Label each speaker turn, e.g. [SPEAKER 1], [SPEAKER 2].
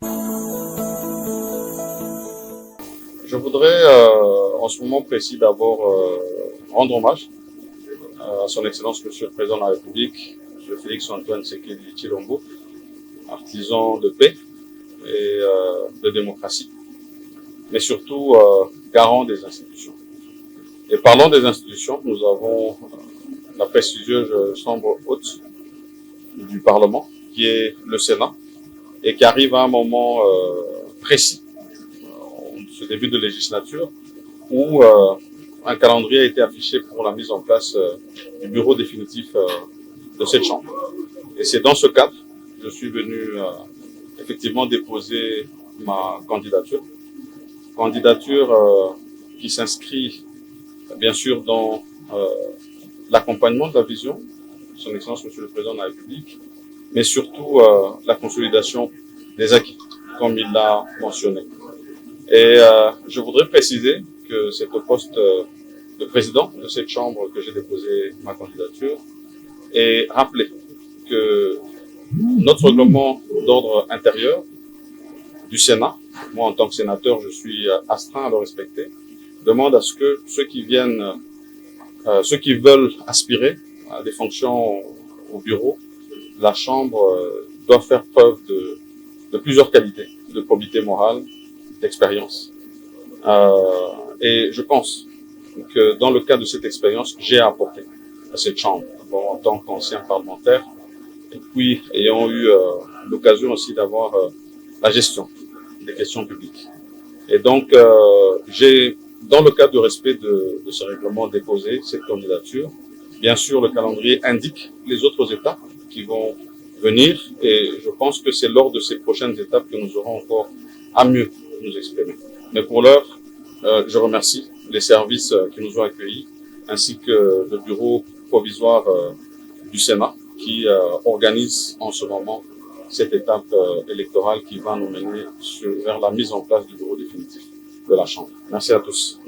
[SPEAKER 1] Je voudrais, en ce moment précis, d'abord rendre hommage à son Excellence Monsieur le Président de la République, M. Félix-Antoine Tshisekedi Tshilombo, artisan de paix et de démocratie, mais surtout garant des institutions. Et parlant des institutions, nous avons la prestigieuse chambre haute du Parlement, qui est le Sénat, et qui arrive à un moment précis, ce début de législature, où un calendrier a été affiché pour la mise en place du bureau définitif de cette chambre. Et c'est dans ce cadre que je suis venu effectivement déposer ma candidature. Candidature qui s'inscrit bien sûr dans l'accompagnement de la vision de son Excellence Monsieur le Président de la République, mais surtout la consolidation des acquis, comme il l'a mentionné. Et je voudrais préciser que c'est au poste de président de cette chambre que j'ai déposé ma candidature et rappeler que notre règlement d'ordre intérieur du Sénat, moi en tant que sénateur je suis astreint à le respecter, demande à ce que ceux qui veulent aspirer à des fonctions au bureau, la chambre doit faire preuve de plusieurs qualités, de probité morale, d'expérience. Et je pense que dans le cadre de cette expérience, j'ai apporté à cette chambre, d'abord en tant qu'ancien parlementaire, et puis ayant eu l'occasion aussi d'avoir la gestion des questions publiques. Et donc, j'ai, dans le cadre du respect de ce règlement, déposé cette candidature. Bien sûr, le calendrier indique les autres étapes qui vont venir, et je pense que c'est lors de ces prochaines étapes que nous aurons encore à mieux nous exprimer. Mais pour l'heure, je remercie les services qui nous ont accueillis, ainsi que le bureau provisoire du Sénat, qui organise en ce moment cette étape électorale qui va nous mener vers la mise en place du bureau définitif de la Chambre. Merci à tous.